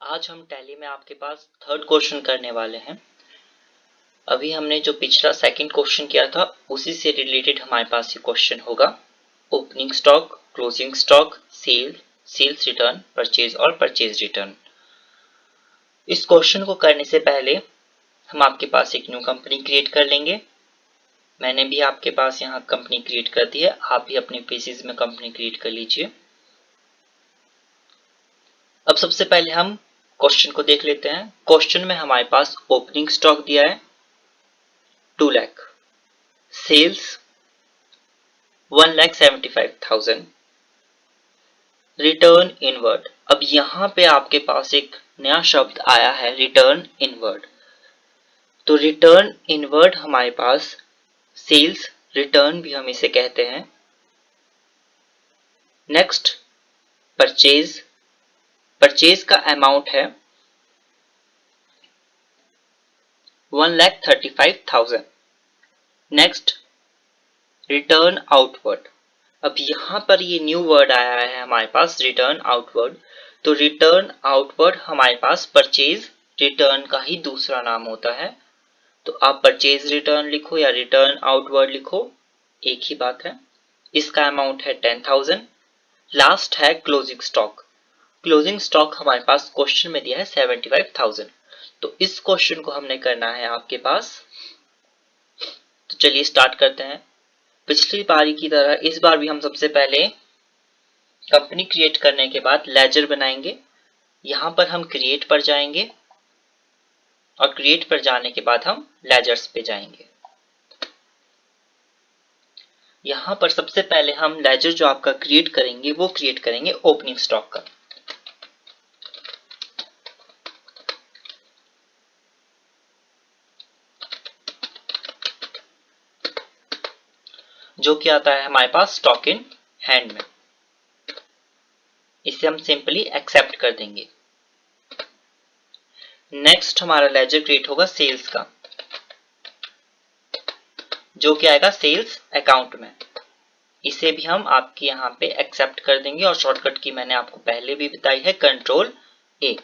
आज हम टैली में आपके पास थर्ड क्वेश्चन करने वाले हैं। अभी हमने जो पिछला सेकंड क्वेश्चन किया था उसी से रिलेटेड हमारे पास ये क्वेश्चन होगा। Opening stock, closing stock, sales return, purchase और परचेज रिटर्न। इस क्वेश्चन को करने से पहले हम आपके पास एक न्यू कंपनी क्रिएट कर लेंगे। मैंने भी आपके पास यहाँ कंपनी क्रिएट कर दी है, आप भी अपने पीसीज में कंपनी क्रिएट कर लीजिए। अब सबसे पहले हम क्वेश्चन को देख लेते हैं। क्वेश्चन में हमारे पास ओपनिंग स्टॉक दिया है 2 लाख, सेल्स 1,75,000, रिटर्न इनवर्ड। अब यहां पे आपके पास एक नया शब्द आया है रिटर्न इनवर्ड। तो रिटर्न इनवर्ड हमारे पास सेल्स रिटर्न भी हम इसे कहते हैं। नेक्स्ट परचेज, परचेज का अमाउंट है 1,35,000। Next return outward. अब यहां पर ये न्यू वर्ड आया है हमारे पास रिटर्न आउटवर्ड। तो रिटर्न आउटवर्ड हमारे पास परचेज रिटर्न का ही दूसरा नाम होता है। तो आप परचेज रिटर्न लिखो या रिटर्न आउटवर्ड लिखो, एक ही बात है। इसका अमाउंट है 10,000। लास्ट है क्लोजिंग स्टॉक। क्लोजिंग स्टॉक हमारे पास क्वेश्चन में दिया है 75,000। तो इस क्वेश्चन को हमने करना है आपके पास। तो चलिए स्टार्ट करते हैं। पिछली बारी की तरह इस बार भी हम सबसे पहले कंपनी क्रिएट करने के बाद लेजर बनाएंगे। यहां पर हम क्रिएट पर जाएंगे और क्रिएट पर जाने के बाद हम लेजर्स पे जाएंगे। यहां पर सबसे पहले हम लेजर जो आपका क्रिएट करेंगे वो क्रिएट करेंगे ओपनिंग स्टॉक का। जो कि आता है हमारे पास स्टॉक इन हैंड में। इसे हम सिंपली एक्सेप्ट कर देंगे। नेक्स्ट हमारा लेजर क्रिएट होगा सेल्स का, जो कि आएगा सेल्स अकाउंट में। इसे भी हम आपके यहाँ पे एक्सेप्ट कर देंगे और शॉर्टकट की मैंने आपको पहले भी बताई है, कंट्रोल ए।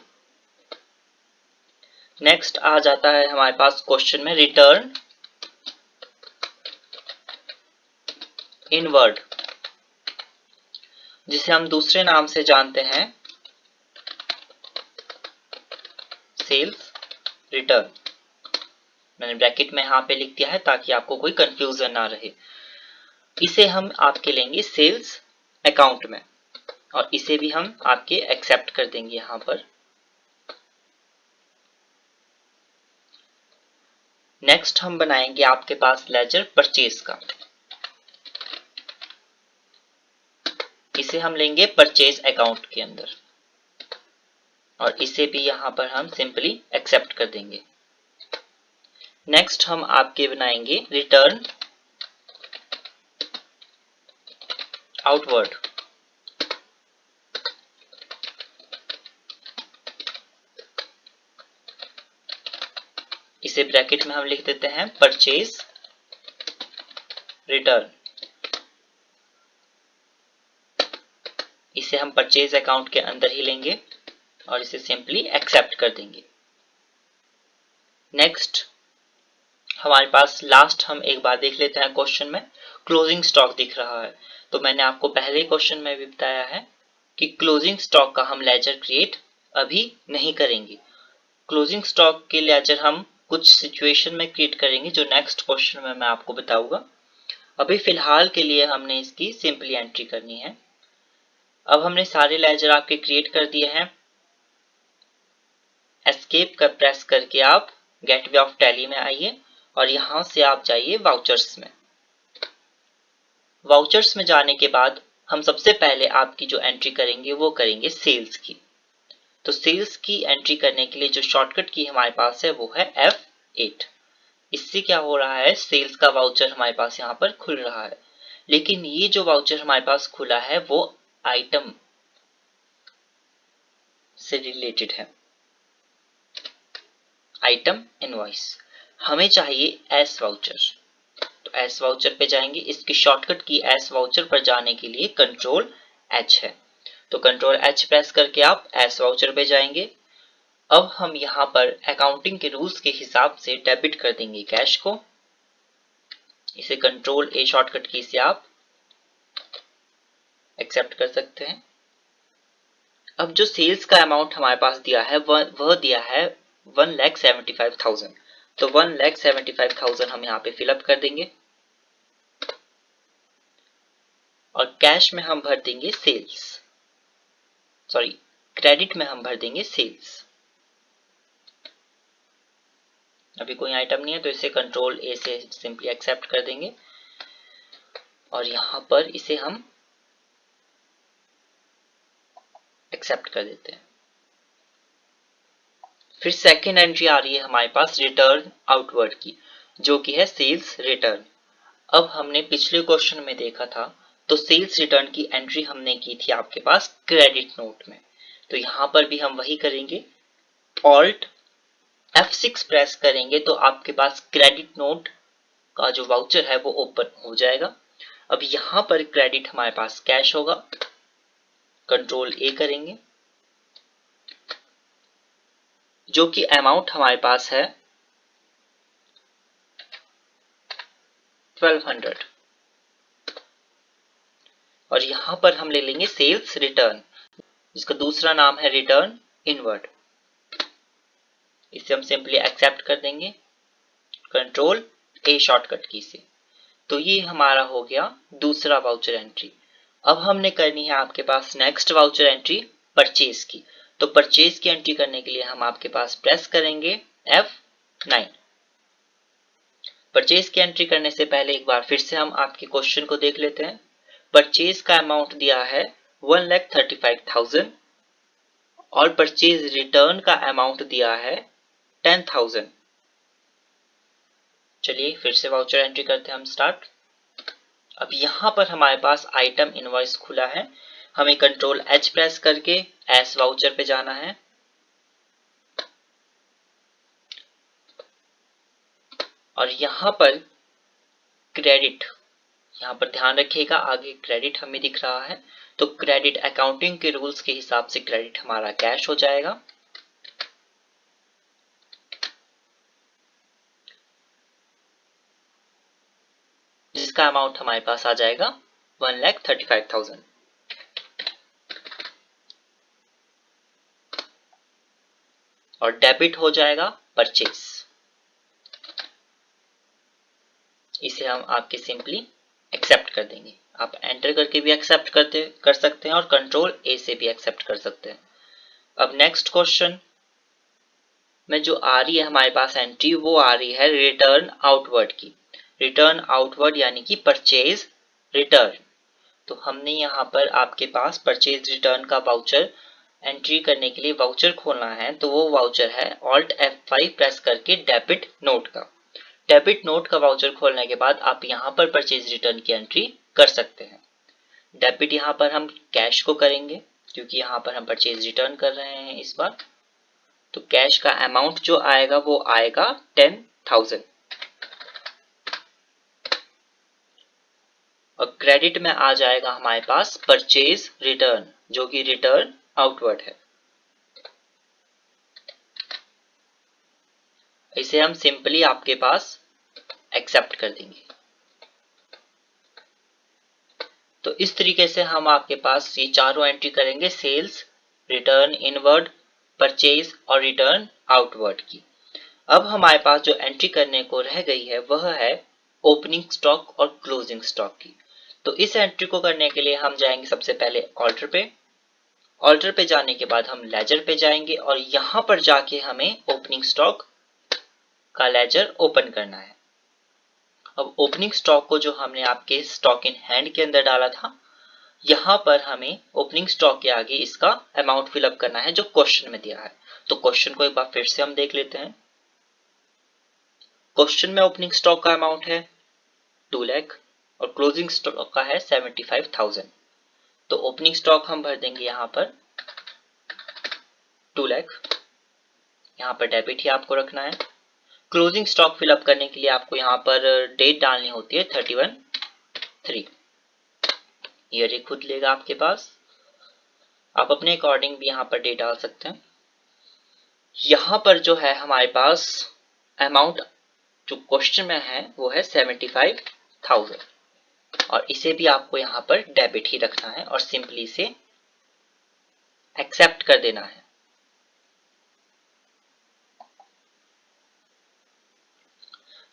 नेक्स्ट आ जाता है हमारे पास क्वेश्चन में रिटर्न इनवर्ड, जिसे हम दूसरे नाम से जानते हैं सेल्स रिटर्न। मैंने ब्रैकेट में यहाँ पे लिख दिया है ताकि आपको कोई कंफ्यूजन ना रहे। इसे हम आपके लेंगे सेल्स अकाउंट में और इसे भी हम आपके एक्सेप्ट कर देंगे यहां पर। नेक्स्ट हम बनाएंगे आपके पास लेजर परचेज का। इसे हम लेंगे परचेज अकाउंट के अंदर और इसे भी यहां पर हम सिंपली एक्सेप्ट कर देंगे। नेक्स्ट हम आपके बनाएंगे रिटर्न आउटवर्ड। इसे ब्रैकेट में हम लिख देते हैं परचेज रिटर्न। इसे हम परचेज अकाउंट के अंदर ही लेंगे और इसे सिंपली एक्सेप्ट कर देंगे। नेक्स्ट हमारे पास लास्ट हम एक बार देख लेते हैं क्वेश्चन में क्लोजिंग स्टॉक दिख रहा है। तो मैंने आपको पहले क्वेश्चन में भी बताया है कि क्लोजिंग स्टॉक का हम लेजर क्रिएट अभी नहीं करेंगे। क्लोजिंग स्टॉक के लेजर हम कुछ सिचुएशन में क्रिएट करेंगे जो नेक्स्ट क्वेश्चन में मैं आपको बताऊंगा। अभी फिलहाल के लिए हमने इसकी सिंपली एंट्री करनी है। अब हमने सारे लेजर आपके क्रिएट कर दिए हैं। एस्केप का प्रेस करके आप गेटवे ऑफ टैली में आइए और यहां से आप जाइए वाउचर्स में। वाउचर्स में जाने के बाद हम सबसे पहले आपकी जो एंट्री करेंगे वो करेंगे सेल्स की। तो सेल्स की एंट्री करने के लिए जो शॉर्टकट की हमारे पास है वो है F8। इससे क्या हो रहा है, सेल्स का वाउचर हमारे पास यहाँ पर खुल रहा है। लेकिन ये जो वाउचर हमारे पास खुला है वो आइटम से रिलेटेड है, आइटम इनवॉइस। हमें चाहिए एस वाउचर। तो एस वाउचर पे जाएंगे। इसकी शॉर्टकट की एस वाउचर पर जाने के लिए कंट्रोल H है। तो कंट्रोल H प्रेस करके आप एस वाउचर पे जाएंगे अब हम यहाँ पर अकाउंटिंग के रूल्स के हिसाब से डेबिट कर देंगे कैश को। इसे कंट्रोल ए शॉर्टकट की से आप एक्सेप्ट कर सकते हैं। अब जो सेल्स का अमाउंट हमारे पास दिया है वह दिया है 1,75,000। तो 1,75,000 हम यहाँ पे फिलअप कर देंगे और कैश में हम भर देंगे सेल्स, सॉरी क्रेडिट में हम भर देंगे सेल्स। अभी कोई आइटम नहीं है तो इसे कंट्रोल ए से सिंपली एक्सेप्ट कर देंगे और यहाँ पर इसे हम एक्सेप्ट कर देते हैं। फिर सेकेंड एंट्री आ रही है हमारे पास रिटर्न आउटवर्ड की, जो कि है सेल्स रिटर्न। अब हमने पिछले क्वेश्चन में देखा था तो सेल्स रिटर्न की एंट्री हमने की थी आपके पास क्रेडिट नोट में, तो यहां पर भी हम वही करेंगे। ऑल्ट F6 प्रेस करेंगे तो आपके पास क्रेडिट नोट का जो वाउचर है वो ओपन हो जाएगा। अब यहां पर क्रेडिट हमारे पास कैश होगा, कंट्रोल ए करेंगे, जो कि अमाउंट हमारे पास है 1200 और यहां पर हम ले लेंगे सेल्स रिटर्न, जिसका दूसरा नाम है रिटर्न इनवर्ड। इसे हम सिंपली एक्सेप्ट कर देंगे कंट्रोल ए शॉर्टकट की से। तो ये हमारा हो गया दूसरा वाउचर एंट्री। अब हमने करनी है आपके पास नेक्स्ट वाउचर एंट्री परचेज की। तो परचेज की एंट्री करने के लिए हम आपके पास प्रेस करेंगे F9। परचेज की एंट्री करने से पहले एक बार फिर से हम आपके क्वेश्चन को देख लेते हैं। परचेज का अमाउंट दिया है 1,35,000 और परचेज रिटर्न का अमाउंट दिया है 10,000। चलिए फिर से वाउचर एंट्री करते हैं हम स्टार्ट। अब यहां पर हमारे पास आइटम इनवॉइस खुला है, हमें कंट्रोल H प्रेस करके एस वाउचर पे जाना है और यहां पर क्रेडिट, यहां पर ध्यान रखिएगा आगे क्रेडिट हमें दिख रहा है, तो क्रेडिट अकाउंटिंग के रूल्स के हिसाब से क्रेडिट हमारा कैश हो जाएगा। जिसका अमाउंट हमारे पास आ जाएगा 1,35,000 और डेबिट हो जाएगा परचेज। इसे हम आपके सिंपली एक्सेप्ट कर देंगे। आप एंटर करके भी एक्सेप्ट कर सकते हैं और कंट्रोल ए से भी एक्सेप्ट कर सकते हैं। अब नेक्स्ट क्वेश्चन में जो आ रही है हमारे पास एंट्री वो आ रही है रिटर्न आउटवर्ड की। रिटर्न आउटवर्ड यानी कि परचेज रिटर्न। तो हमने यहाँ पर आपके पास परचेज रिटर्न का वाउचर एंट्री करने के लिए वाउचर खोलना है, तो वो वाउचर है ऑल्ट F5 प्रेस करके डेबिट नोट का। डेबिट नोट का वाउचर खोलने के बाद आप यहाँ पर परचेज रिटर्न की एंट्री कर सकते हैं। डेबिट यहाँ पर हम कैश को करेंगे क्योंकि यहाँ पर हम परचेज रिटर्न कर रहे हैं इस बार। तो कैश का अमाउंट जो आएगा वो आएगा 10,000 और क्रेडिट में आ जाएगा हमारे पास परचेज रिटर्न, जो कि रिटर्न आउटवर्ड है। इसे हम सिंपली आपके पास एक्सेप्ट कर देंगे। तो इस तरीके से हम आपके पास ये चारों एंट्री करेंगे, सेल्स, रिटर्न इनवर्ड, परचेज और रिटर्न आउटवर्ड की। अब हमारे पास जो एंट्री करने को रह गई है वह है ओपनिंग स्टॉक और क्लोजिंग स्टॉक की। तो इस एंट्री को करने के लिए हम जाएंगे सबसे पहले ऑल्टर पे। ऑल्टर पे जाने के बाद हम लेजर पे जाएंगे और यहां पर जाके हमें ओपनिंग स्टॉक का लेजर ओपन करना है। अब ओपनिंग स्टॉक को जो हमने आपके स्टॉक इन हैंड के अंदर डाला था, यहां पर हमें ओपनिंग स्टॉक के आगे इसका अमाउंट फिलअप करना है जो क्वेश्चन में दिया है। तो क्वेश्चन को एक बार फिर से हम देख लेते हैं। क्वेश्चन में ओपनिंग स्टॉक का अमाउंट है 2 लाख और क्लोजिंग स्टॉक का है 75,000। तो ओपनिंग स्टॉक हम भर देंगे यहाँ पर 2 लाख, यहाँ पर डेबिट ही आपको रखना है। क्लोजिंग स्टॉक फिलअप करने के लिए आपको यहाँ पर डेट डालनी होती है 31/3। ईयर खुद लेगा आपके पास, आप अपने अकॉर्डिंग भी यहाँ पर डेट डाल सकते हैं। यहाँ पर जो है हमारे पास अमाउंट जो क्वेश्चन में है वो है 75,000 और इसे भी आपको यहाँ पर डेबिट ही रखना है और सिंपली से एक्सेप्ट कर देना है।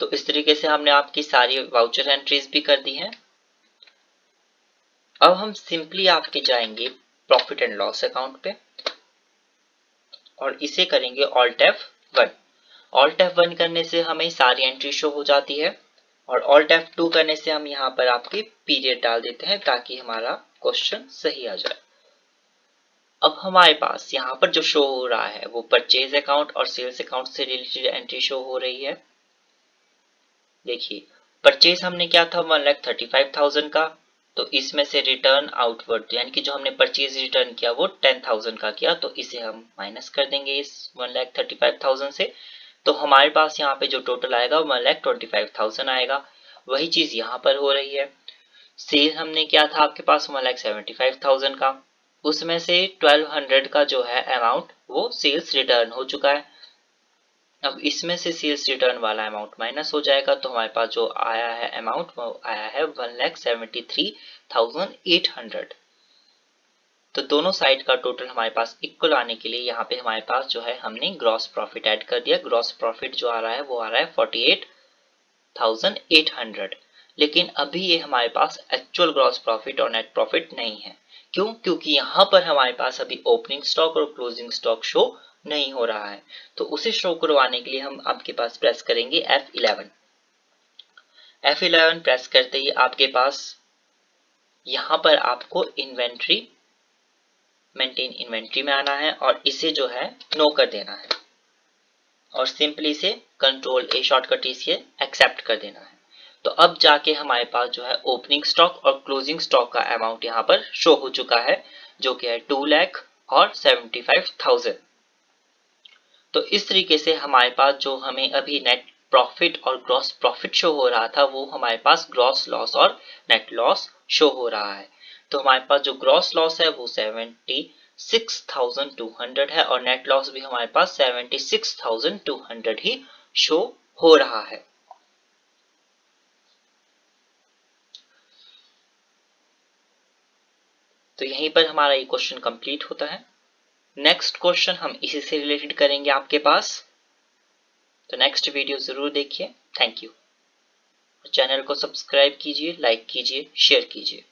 तो इस तरीके से हमने आपकी सारी वाउचर एंट्रीज भी कर दी हैं। अब हम सिंपली आपके जाएंगे प्रॉफिट एंड लॉस अकाउंट पे और इसे करेंगे ऑल्ट F1। ऑल्ट F1 करने से हमें सारी एंट्री शो हो जाती है और ऑल्ट F2 करने से हम यहाँ पर आपके पीरियड डाल देते हैं ताकि हमारा क्वेश्चन सही आ जाए। अब हमारे पास यहाँ पर जो शो हो रहा है वो परचेज अकाउंट और सेल्स अकाउंट से रिलेटेड एंट्री शो हो रही है। देखिए परचेज हमने क्या था 1,35,000 का, तो इसमें से रिटर्न आउटवर्ड यानी कि जो हमने परचेज रिटर्न किया वो 10,000 का किया, तो इसे हम माइनस कर देंगे इस 1,35,000 से। तो हमारे पास यहाँ पे जो टोटल आएगा 1,25,000 आएगा। वही चीज यहाँ पर हो रही है। सेल हमने क्या था आपके पास 1,75,000 का, उसमें से 1,200 का जो है अमाउंट वो सेल्स रिटर्न हो चुका है। अब इसमें से सेल्स रिटर्न वाला अमाउंट माइनस हो जाएगा तो हमारे पास जो आया है अमाउंट वो आया है 1,73,800। तो दोनों साइड का टोटल हमारे पास इक्वल आने के लिए यहाँ पे हमारे पास जो है हमने ग्रॉस प्रॉफिट ऐड कर दिया। ग्रॉस प्रॉफिट जो आ रहा है वो आ रहा है 48,800। लेकिन अभी ये हमारे पास एक्चुअल ग्रॉस प्रॉफिट और नेट प्रॉफिट नहीं है। क्यों? क्योंकि यहाँ पर हमारे पास अभी ओपनिंग स्टॉक और क्लोजिंग स्टॉक शो नहीं हो रहा है। तो उसे शो करवाने के लिए हम आपके पास प्रेस करेंगे F11। F11 प्रेस करते ही आपके पास यहाँ पर आपको इन्वेंट्री मेंटेन इन्वेंट्री में आना है और इसे जो है नो कर देना है और सिंपली से कंट्रोल ए शॉर्टकट से एक्सेप्ट कर देना है। तो अब जाके हमारे पास जो है ओपनिंग स्टॉक और क्लोजिंग स्टॉक का अमाउंट यहाँ पर शो हो चुका है जो कि है 2 लाख और 75,000। तो इस तरीके से हमारे पास जो हमें अभी नेट प्रॉफिट और ग्रॉस प्रॉफिट शो हो रहा था वो हमारे पास ग्रॉस लॉस और नेट लॉस शो हो रहा है। तो हमारे पास जो ग्रॉस लॉस है वो 76,200 है और नेट लॉस भी हमारे पास 76,200 ही शो हो रहा है। तो यहीं पर हमारा ये क्वेश्चन कंप्लीट होता है। नेक्स्ट क्वेश्चन हम इसी से रिलेटेड करेंगे आपके पास, तो नेक्स्ट वीडियो जरूर देखिए। Thank you. चैनल को सब्सक्राइब कीजिए, लाइक कीजिए, शेयर कीजिए।